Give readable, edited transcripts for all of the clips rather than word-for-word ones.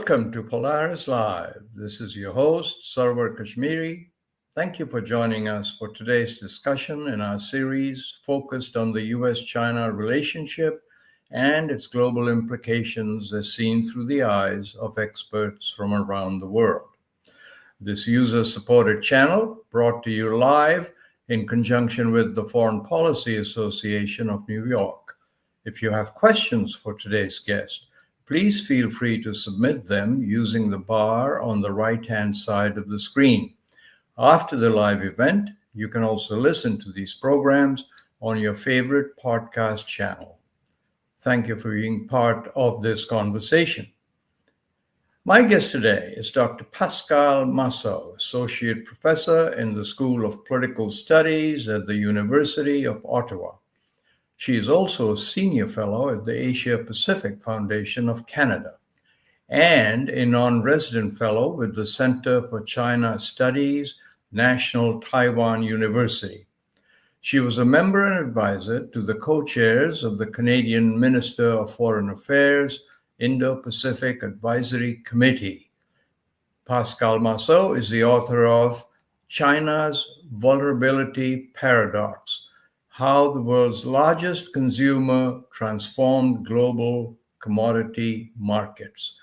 Welcome to Polaris-Live. This is your host, Sarwar Kashmeri. Thank you for joining us for today's discussion in our series focused on the U.S.-China relationship and its global implications as seen through the eyes of experts from around the world. This user-supported channel brought to you live in conjunction with the Foreign Policy Association of New York. If you have questions for today's guest, please feel free to submit them using the bar on the right-hand side of the screen. After the live event, you can also listen to these programs on your favorite podcast channel. Thank you for being part of this conversation. My guest today is Dr. Pascale Massot, Associate Professor in the School of Political Studies at the University of Ottawa. She is also a Senior Fellow at the Asia Pacific Foundation of Canada and a Non-Resident Fellow with the Center for China Studies, National Taiwan University. She was a member and advisor to the co-chairs of the Canadian Minister of Foreign Affairs Indo-Pacific Advisory Committee. Pascale Massot is the author of China's Vulnerability Paradox: How the World's Largest Consumer Transformed Global Commodity Markets,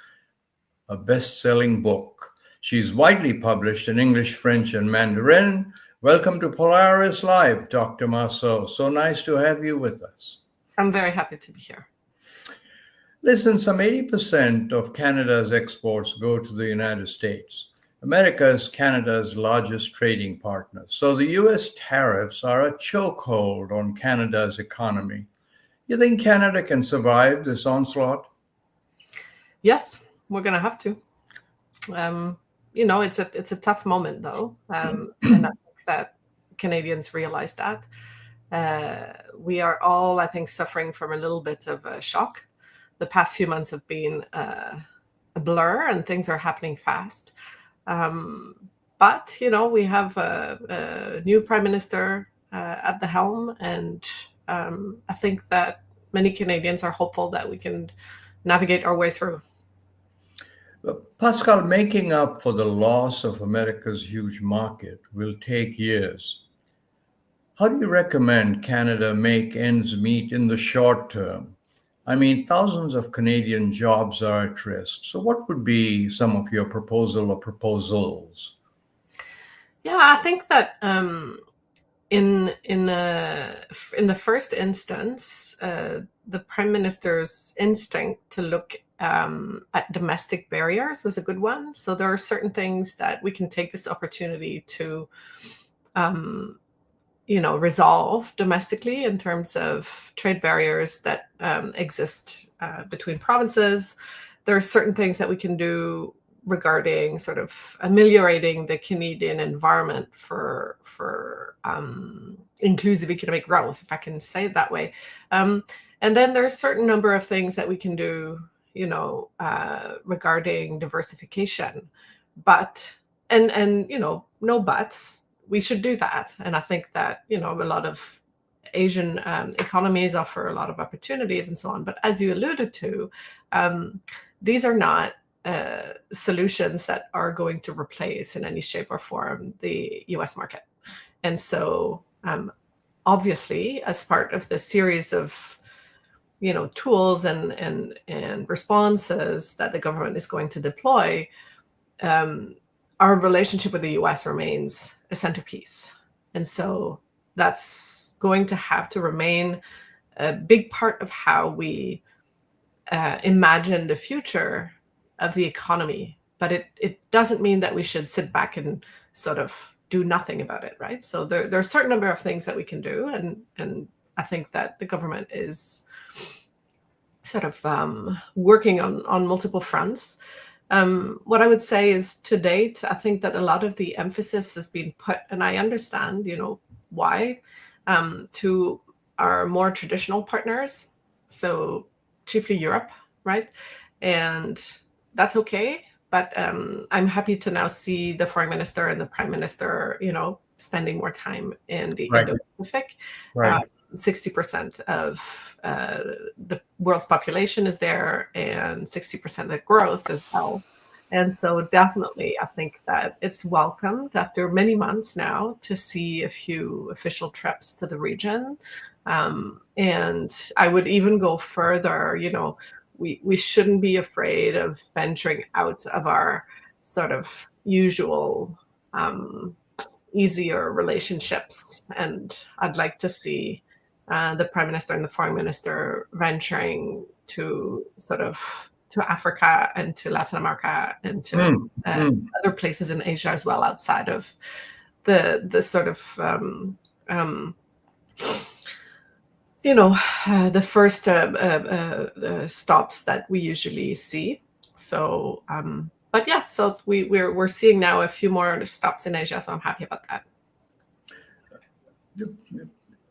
a best-selling book. She's widely published in English, French, and Mandarin. Welcome to Polaris Live, Dr. Massot. So nice to have you with us. I'm very happy to be here. Listen, some 80% of Canada's exports go to the United States. America is Canada's largest trading partner. So the U.S. tariffs are a chokehold on Canada's economy. You think Canada can survive this onslaught? Yes, we're going to have to. It's a tough moment, though. And I think that Canadians realize that. We are all, I think, suffering from a little bit of a shock. The past few months have been a blur and things are happening fast. But we have a new prime minister at the helm, and I think that many Canadians are hopeful that we can navigate our way through. Pascale, making up for the loss of America's huge market will take years. How do you recommend Canada make ends meet in the short term? I mean, thousands of Canadian jobs are at risk. So what would be some of your proposal or proposals? Yeah, I think that in the first instance, the Prime Minister's instinct to look at domestic barriers was a good one. So there are certain things that we can take this opportunity to resolve domestically in terms of trade barriers that exist between provinces. There are certain things that we can do regarding sort of ameliorating the Canadian environment for inclusive economic growth, if I can say it that way. And then there's a certain number of things that we can do, regarding diversification. But, and no buts. We should do that. And I think that, a lot of Asian economies offer a lot of opportunities and so on. But as you alluded to, these are not solutions that are going to replace in any shape or form the US market. And so obviously, as part of the series of tools and responses that the government is going to deploy, our relationship with the US remains a centerpiece. And so that's going to have to remain a big part of how we imagine the future of the economy. But it doesn't mean that we should sit back and sort of do nothing about it, right? So there are a certain number of things that we can do. And I think that the government is sort of working on multiple fronts. What I would say is, to date, I think that a lot of the emphasis has been put, and I understand, why, to our more traditional partners, so chiefly Europe, right? And that's okay. But I'm happy to now see the foreign minister and the prime minister, spending more time in the Indo-Pacific. Right. 60% of the world's population is there, and 60% of the growth as well. And so definitely, I think that it's welcomed after many months now to see a few official trips to the region. And I would even go further, we shouldn't be afraid of venturing out of our sort of usual easier relationships. And I'd like to see the Prime Minister and the Foreign Minister venturing to Africa and to Latin America and to other places in Asia as well, outside of the sort of the first stops that we usually see. So, but yeah, so we're seeing now a few more stops in Asia, so I'm happy about that.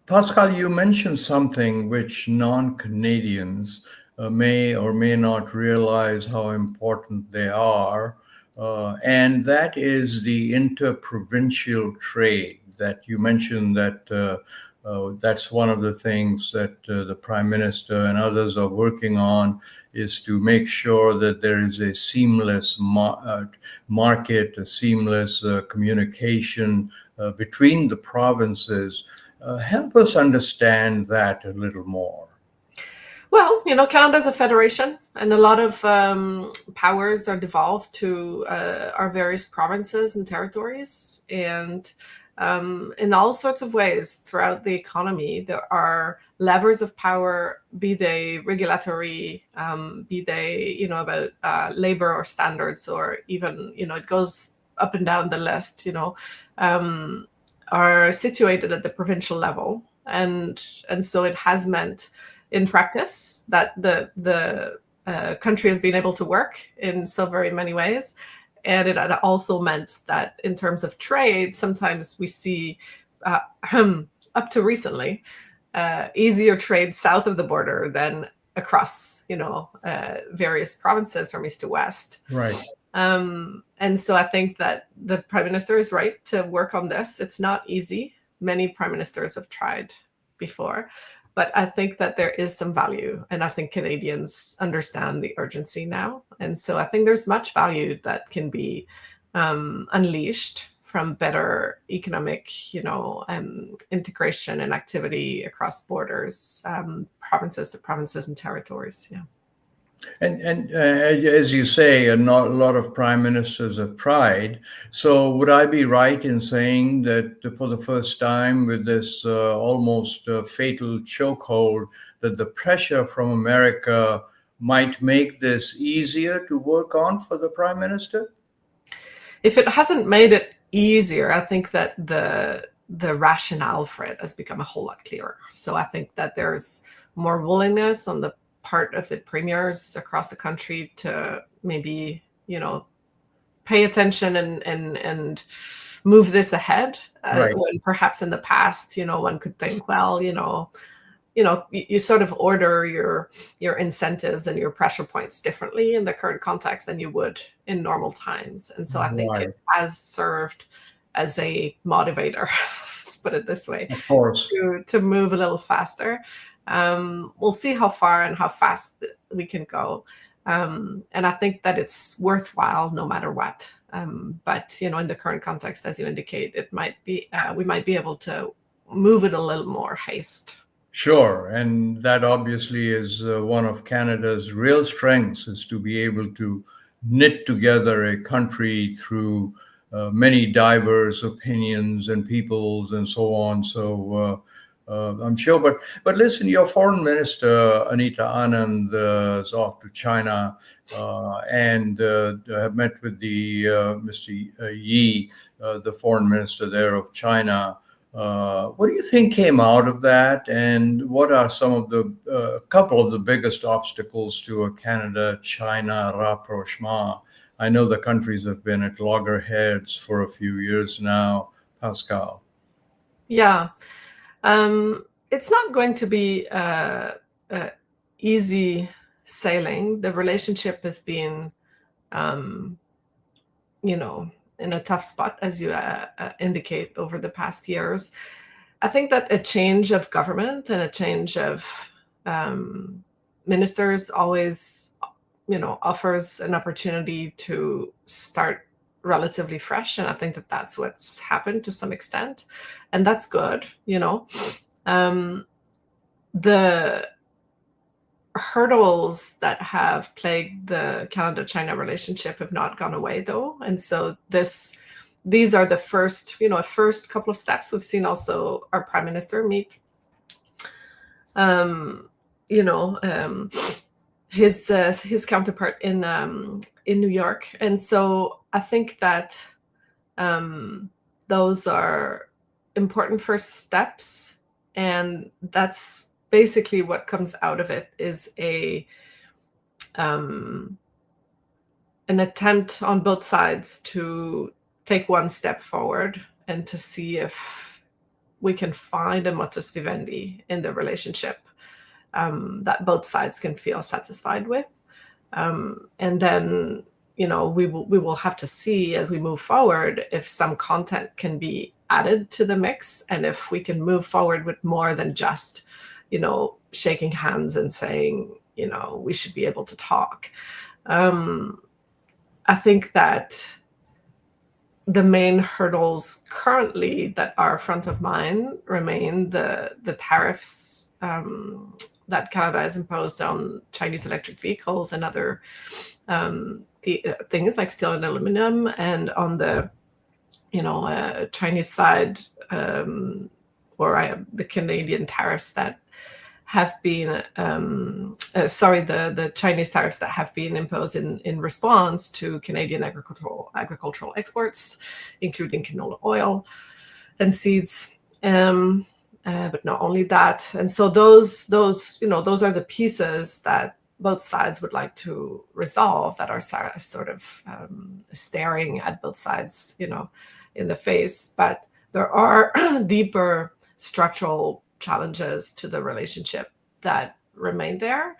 Pascale, you mentioned something which non-Canadians may or may not realize how important they are, and that is the inter-provincial trade that you mentioned. That's one of the things that the Prime Minister and others are working on, is to make sure that there is a seamless market, a seamless communication between the provinces. Help us understand that a little more. Well, Canada's a federation, and a lot of powers are devolved to our various provinces and territories. And in all sorts of ways throughout the economy, there are levers of power, be they regulatory, be they, about labor or standards, or even, it goes up and down the list, are situated at the provincial level. And so it has meant in practice that the country has been able to work in so very many ways. And it had also meant that in terms of trade, sometimes we see, up to recently, easier trade south of the border than across, various provinces from east to west. Right. And so I think that the Prime Minister is right to work on this. It's not easy. Many Prime Ministers have tried before. But I think that there is some value, and I think Canadians understand the urgency now. And so I think there's much value that can be unleashed from better economic, integration and activity across borders, provinces to provinces and territories. Yeah. And as you say, a lot of prime ministers have tried. So would I be right in saying that for the first time, with this almost fatal chokehold, that the pressure from America might make this easier to work on for the prime minister? If it hasn't made it easier, I think that the rationale for it has become a whole lot clearer. So I think that there's more willingness on the part of the premiers across the country to maybe, pay attention and move this ahead. Right. When perhaps in the past, one could think, well, you sort of order your incentives and your pressure points differently in the current context than you would in normal times. And so I think it has served as a motivator, let's put it this way, of course, to move a little faster. We'll see how far and how fast we can go. And I think that it's worthwhile no matter what. But, in the current context, as you indicate, it might be, we might be able to move it a little more haste. Sure. And that obviously is one of Canada's real strengths, is to be able to knit together a country through many diverse opinions and peoples and so on. So I'm sure. But listen, your foreign minister, Anita Anand, is off to China and have met with the Mr. Yi, the foreign minister there of China. What do you think came out of that, and what are some of the couple of the biggest obstacles to a Canada-China rapprochement? I know the countries have been at loggerheads for a few years now. Pascale. Yeah. It's not going to be easy sailing. The relationship has been, in a tough spot, as you indicate, over the past years. I think that a change of government and a change of ministers always, offers an opportunity to start relatively fresh. And I think that that's what's happened to some extent. And that's good, The hurdles that have plagued the Canada-China relationship have not gone away, though. And so these are the first couple of steps. We've seen also our Prime Minister meet his counterpart in New York. And so I think that those are important first steps, and that's basically what comes out of it is an attempt on both sides to take one step forward and to see if we can find a modus vivendi in the relationship that both sides can feel satisfied with. And then, we will have to see as we move forward if some content can be added to the mix, and if we can move forward with more than just, shaking hands and saying, we should be able to talk. I think that the main hurdles currently that are front of mind remain the tariffs that Canada has imposed on Chinese electric vehicles and other things like steel and aluminum, and on the Chinese side, the Canadian tariffs that have been the Chinese tariffs that have been imposed in response to Canadian agricultural exports, including canola oil and seeds. But not only that. And so those are the pieces that both sides would like to resolve, that are sort of staring at both sides, in the face. But there are deeper structural challenges to the relationship that remain there.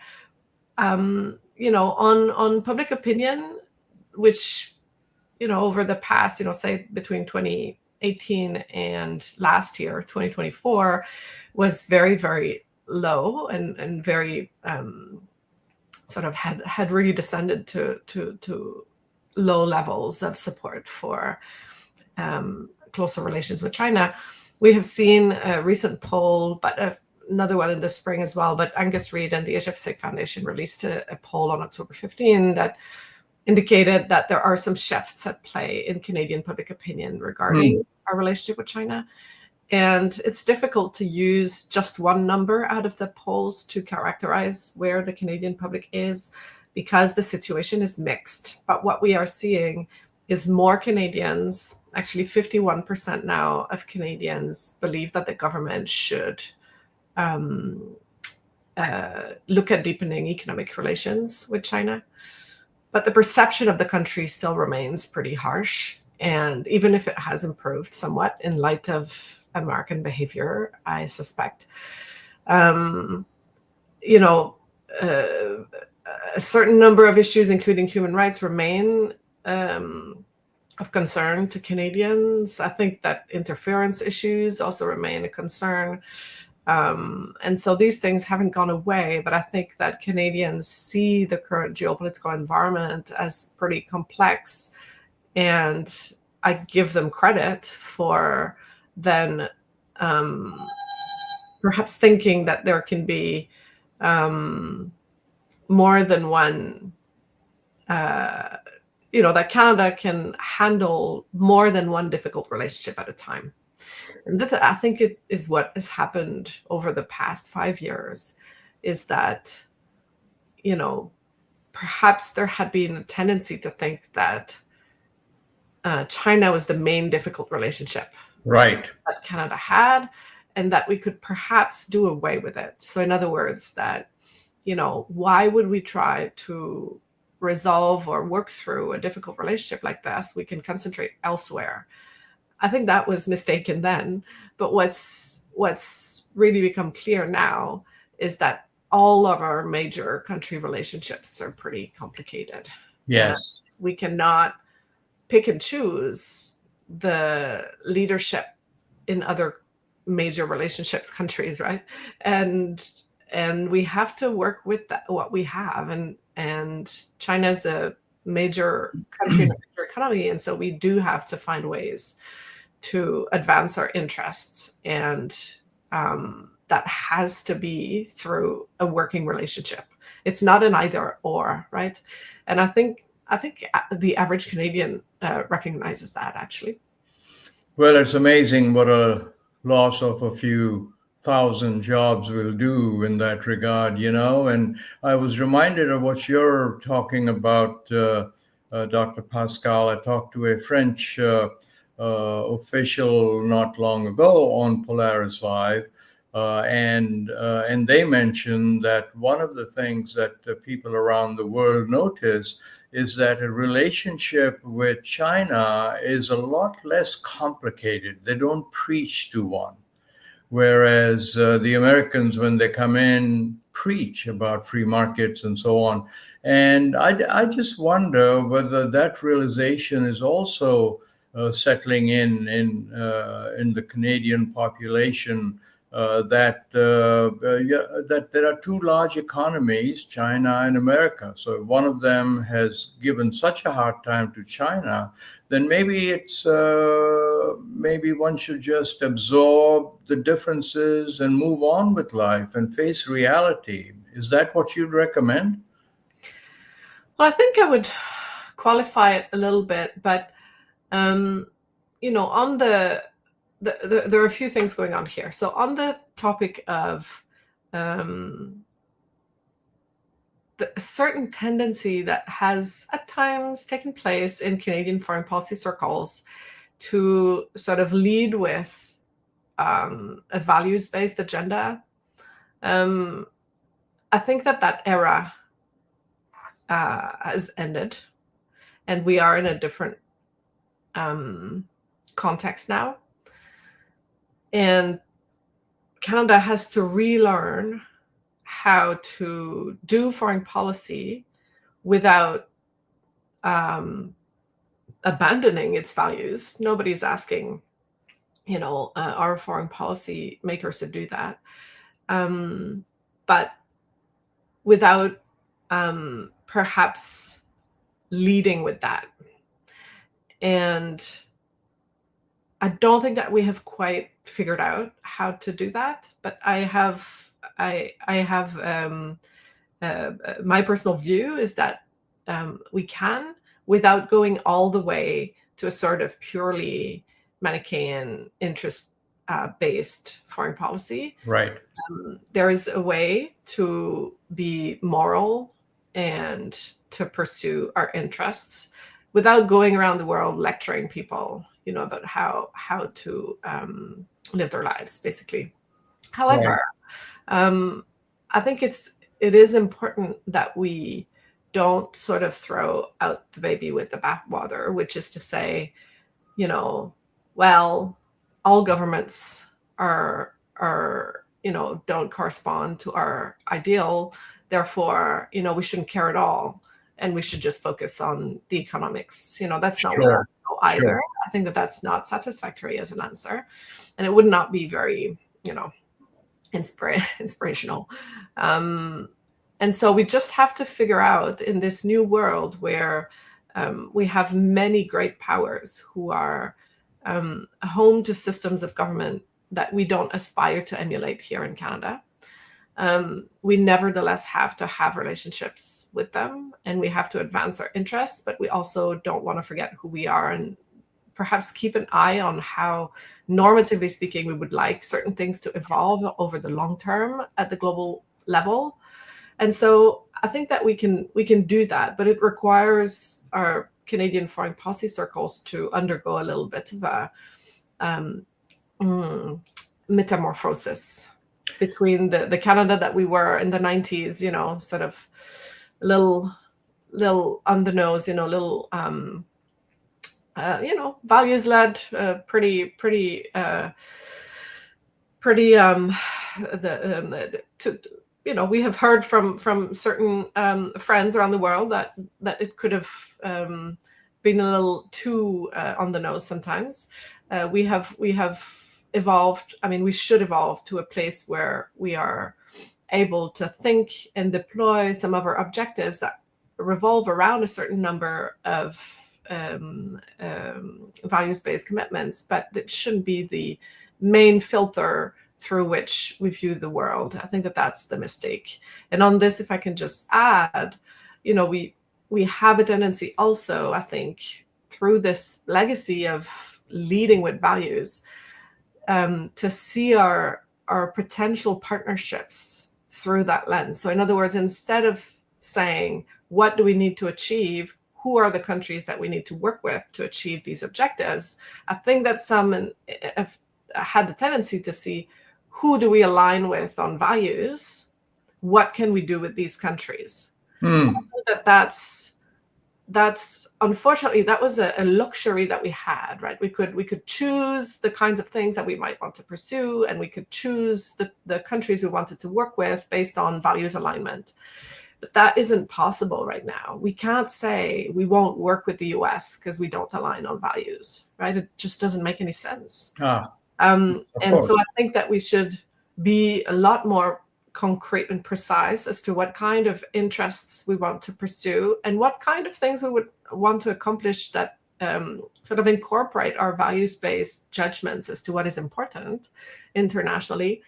On public opinion, which, over the past, say between 2018 and last year, 2024, was very, very low and very sort of had really descended to low levels of support for closer relations with China. We have seen a recent poll, but another one in the spring as well. But Angus Reid and the Asia Pacific Foundation released a poll on October 15 that indicated that there are some shifts at play in Canadian public opinion regarding our relationship with China. And it's difficult to use just one number out of the polls to characterize where the Canadian public is, because the situation is mixed. But what we are seeing is more Canadians, actually 51% now of Canadians, believe that the government should look at deepening economic relations with China. But the perception of the country still remains pretty harsh. And even if it has improved somewhat in light of American behavior, I suspect, a certain number of issues, including human rights, remain of concern to Canadians. I think that interference issues also remain a concern. And so these things haven't gone away, but I think that Canadians see the current geopolitical environment as pretty complex, and I give them credit for then perhaps thinking that there can be more than one, that Canada can handle more than one difficult relationship at a time. And that, I think, it is what has happened over the past 5 years, is that, perhaps there had been a tendency to think that China was the main difficult relationship that Canada had, and that we could perhaps do away with it. So in other words, that, why would we try to resolve or work through a difficult relationship like this? We can concentrate elsewhere. I think that was mistaken then. But what's really become clear now is that all of our major country relationships are pretty complicated. Yes. We cannot pick and choose the leadership in other major relationships countries, right? And we have to work with what we have, and China's a major country in a major economy, and so we do have to find ways to advance our interests, and that has to be through a working relationship. It's not an either or, right? And I think the average Canadian recognizes that, actually. Well, it's amazing what a loss of a few thousand jobs will do in that regard, And I was reminded of what you're talking about, Dr. Pascale. I talked to a French official not long ago on Polaris-Live, and they mentioned that one of the things that people around the world notice is that a relationship with China is a lot less complicated. They don't preach to one. Whereas the Americans, when they come in, preach about free markets and so on. And I just wonder whether that realization is also settling in the Canadian population, that there are two large economies, China and America. So if one of them has given such a hard time to China, then maybe maybe one should just absorb the differences and move on with life and face reality. Is that what you'd recommend? Well, I think I would qualify it a little bit, but on there are a few things going on here. So on the topic of the certain tendency that has at times taken place in Canadian foreign policy circles to sort of lead with a values-based agenda, I think that era has ended, and we are in a different context now. And Canada has to relearn how to do foreign policy without abandoning its values. Nobody's asking, our foreign policy makers to do that. But without perhaps leading with that. And I don't think that we have quite figured out how to do that, but I have my personal view is that we can, without going all the way to a sort of purely Manichaean interest-based foreign policy. Right. There is a way to be moral and to pursue our interests without going around the world lecturing people, about how to live their lives, basically. However, I think it is important that we don't sort of throw out the baby with the bathwater, which is to say, well, all governments are don't correspond to our ideal. Therefore, we shouldn't care at all, and we should just focus on the economics. That's not what I either. Sure. I think that that's not satisfactory as an answer, and it would not be very, inspirational. And so we just have to figure out in this new world where we have many great powers who are home to systems of government that we don't aspire to emulate here in Canada. We nevertheless have to have relationships with them, and we have to advance our interests, but we also don't want to forget who we are, and perhaps keep an eye on how, normatively speaking, we would like certain things to evolve over the long term at the global level. And so I think that we can do that, but it requires our Canadian foreign policy circles to undergo a little bit of a metamorphosis between the Canada that we were in the 90s, sort of little on the nose, little values-led, we have heard from certain friends around the world that it could have been a little too on the nose sometimes. We have evolved. I mean, we should evolve to a place where we are able to think and deploy some of our objectives that revolve around a certain number of values-based commitments, but it shouldn't be the main filter through which we view the world. I think that that's the mistake. And on this, if I can just add, we have a tendency also, I think, through this legacy of leading with values, to see our potential partnerships through that lens. So in other words, instead of saying, what do we need to achieve? Who are the countries that we need to work with to achieve these objectives? I think that some have had the tendency to see, who do we align with on values? What can we do with these countries? That's unfortunately, that was a luxury that we had, right? We could choose the kinds of things that we might want to pursue, and we could choose the countries we wanted to work with based on values alignment. But that isn't possible right now. We can't say we won't work with the US because we don't align on values, right? It just doesn't make any sense. And so I think that we should be a lot more concrete and precise as to what kind of interests we want to pursue and what kind of things we would want to accomplish that sort of incorporate our values-based judgments as to what is important internationally.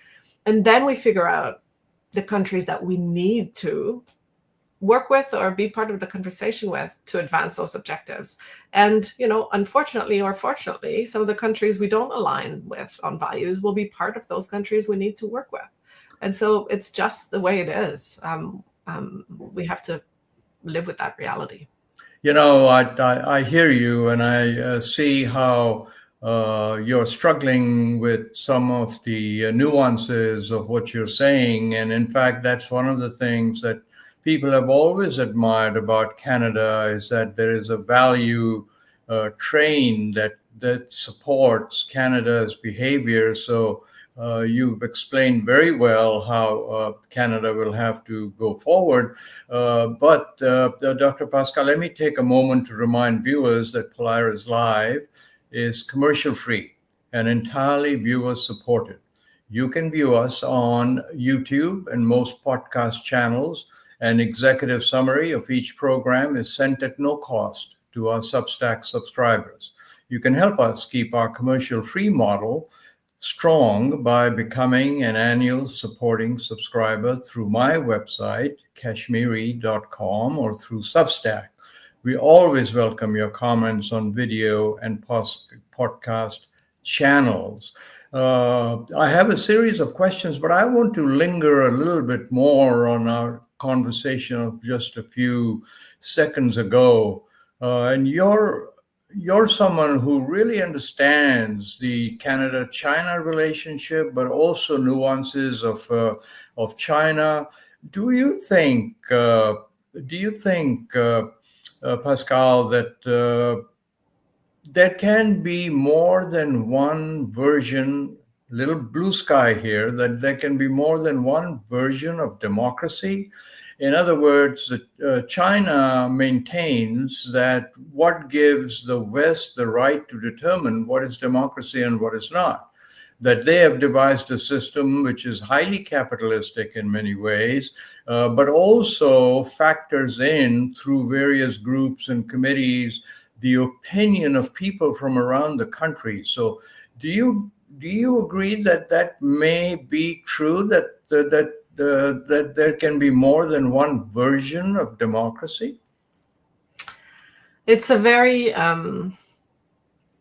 And then we figure out the countries that we need to work with or be part of the conversation with to advance those objectives. And, unfortunately or fortunately, some of the countries we don't align with on values will be part of those countries we need to work with. And so it's just the way it is. We have to live with that reality. I hear you, and I see how you're struggling with some of the nuances of what you're saying. And in fact, that's one of the things that people have always admired about Canada, is that there is a value train that supports Canada's behavior. So you've explained very well how Canada will have to go forward. But Dr. Pascale, let me take a moment to remind viewers that Polaris-Live is commercial-free and entirely viewer-supported. You can view us on YouTube and most podcast channels. An executive summary of each program is sent at no cost to our Substack subscribers. You can help us keep our commercial-free model strong by becoming an annual supporting subscriber through my website, kashmeri.com, or through Substack. We always welcome your comments on video and podcast channels. I have a series of questions, but I want to linger a little bit more on our conversation of just a few seconds ago. And you're someone who really understands the Canada-China relationship, but also nuances of China. Do you think, Pascale, that there can be more than one version, little blue sky here, that there can be more than one version of democracy? In other words, China maintains that what gives the West the right to determine what is democracy and what is not, that they have devised a system which is highly capitalistic in many ways, but also factors in through various groups and committees the opinion of people from around the country. So do you agree that that may be true, that there can be more than one version of democracy? It's a very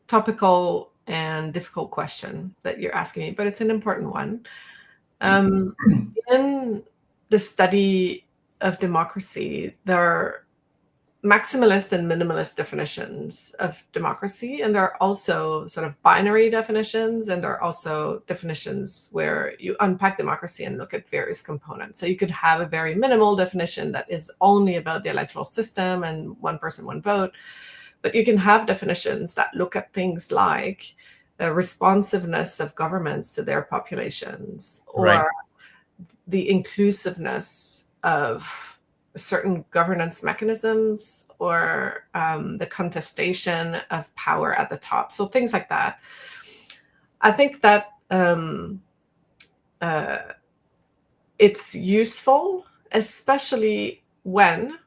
topical and difficult question that you're asking me, but it's an important one. In the study of democracy, there are maximalist and minimalist definitions of democracy, and there are also sort of binary definitions, and there are also definitions where you unpack democracy and look at various components. So you could have a very minimal definition that is only about the electoral system and one person, one vote, but you can have definitions that look at things like responsiveness of governments to their populations, or right, the inclusiveness of certain governance mechanisms, or the contestation of power at the top. So things like that. I think that it's useful, especially when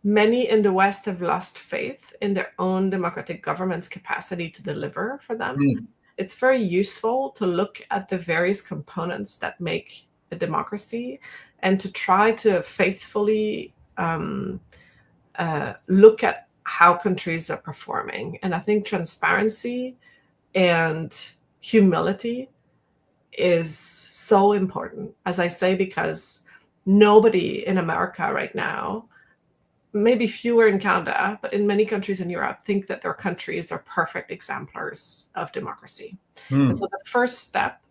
many in the West have lost faith in their own democratic government's capacity to deliver for them. It's very useful to look at the various components that make a democracy and to try to faithfully look at how countries are performing. And I think transparency and humility is so important, as I say, because nobody in America right now, maybe fewer in Canada, but in many countries in Europe, think that their countries are perfect exemplars of democracy. And so the first step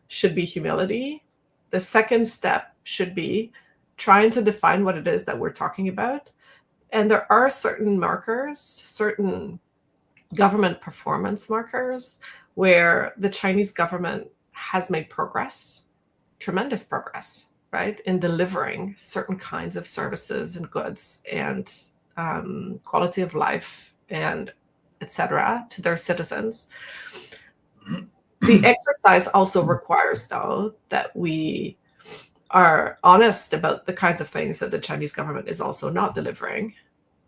should be humility. The second step should be trying to define what it is that we're talking about. And there are certain markers, certain government performance markers, where the Chinese government has made progress, tremendous progress, right, in delivering certain kinds of services and goods and quality of life and etc. to their citizens. The exercise also requires, though, that we are honest about the kinds of things that the Chinese government is also not delivering.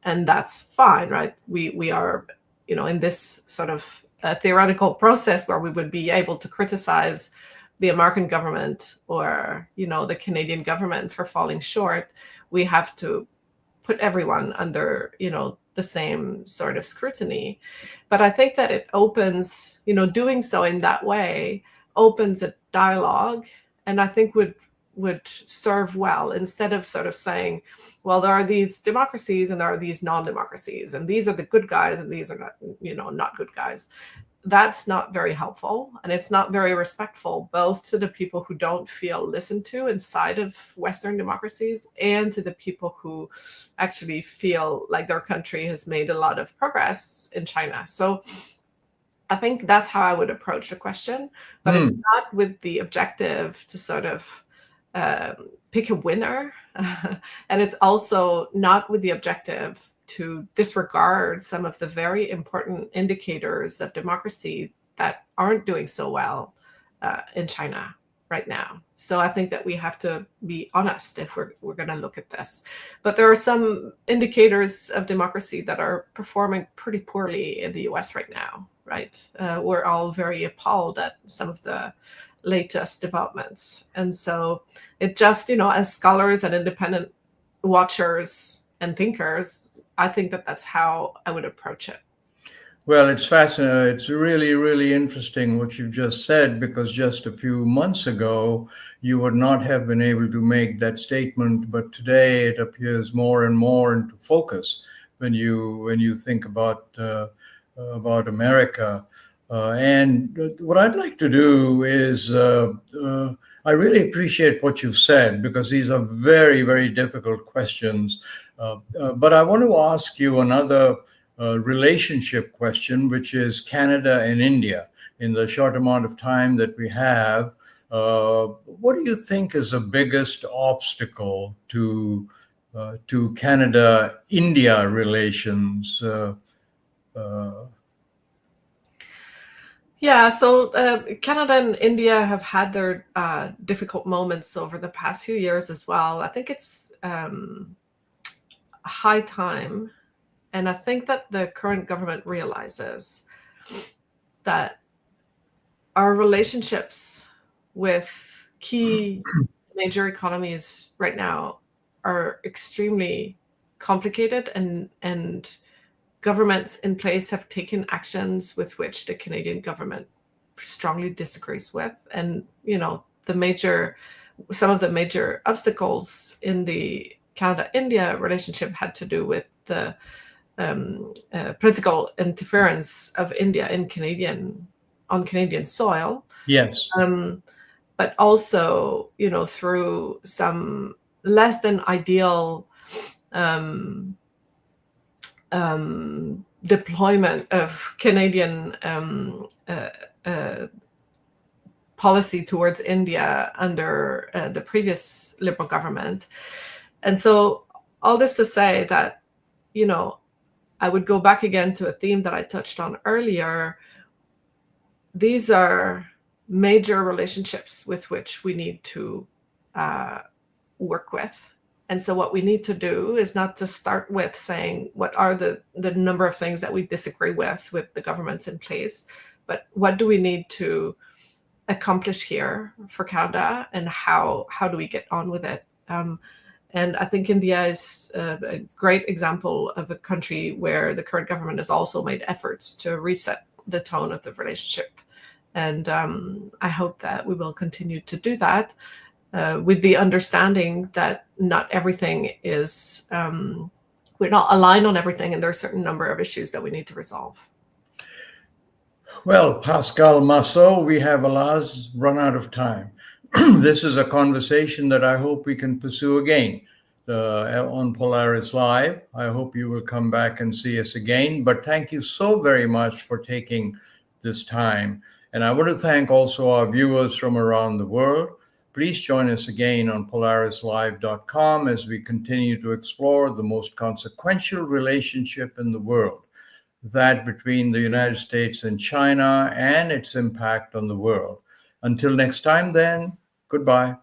And that's fine, right? We are, in this sort of theoretical process where we would be able to criticize the American government or, the Canadian government for falling short. We have to put everyone under, the same sort of scrutiny. But I think that it opens, doing so in that way opens a dialogue, and I think would serve well, instead of sort of saying, well, there are these democracies and there are these non-democracies, and these are the good guys and these are not, not good guys. That's not very helpful, and it's not very respectful, both to the people who don't feel listened to inside of Western democracies and to the people who actually feel like their country has made a lot of progress in China. So I think that's how I would approach the question, but it's not with the objective to sort of pick a winner. And it's also not with the objective to disregard some of the very important indicators of democracy that aren't doing so well in China right now. So I think that we have to be honest if we're going to look at this. But there are some indicators of democracy that are performing pretty poorly in the US right now, right? We're all very appalled at some of the latest developments. And so it just, as scholars and independent watchers and thinkers, I think that that's how I would approach it. Well, it's fascinating. It's really, really interesting what you've just said, because just a few months ago, you would not have been able to make that statement, but today it appears more and more into focus when you think about America. And what I'd like to do is, I really appreciate what you've said, because these are very, very difficult questions. But I want to ask you another relationship question, which is Canada and India. In the short amount of time that we have, what do you think is the biggest obstacle to Canada-India relations? Yeah, so Canada and India have had their difficult moments over the past few years as well. I think it's high time, and I think that the current government realizes that our relationships with key major economies right now are extremely complicated, and governments in place have taken actions with which the Canadian government strongly disagrees with. And, some of the major obstacles in the Canada-India relationship had to do with the political interference of India on Canadian soil. Yes. But also, through some less than ideal deployment of Canadian policy towards India under the previous Liberal government. And so all this to say that, I would go back again to a theme that I touched on earlier. These are major relationships with which we need to work with. And so what we need to do is not to start with saying what are the number of things that we disagree with the governments in place, but what do we need to accomplish here for Canada, and how do we get on with it? And I think India is a great example of a country where the current government has also made efforts to reset the tone of the relationship. And I hope that we will continue to do that with the understanding that not everything is, we're not aligned on everything, and there are a certain number of issues that we need to resolve. Well, Pascale Massot, we have, alas, run out of time. This is a conversation that I hope we can pursue again on Polaris Live. I hope you will come back and see us again. But thank you so very much for taking this time. And I want to thank also our viewers from around the world. Please join us again on Polaris-Live.com as we continue to explore the most consequential relationship in the world, that between the United States and China and its impact on the world. Until next time then, goodbye.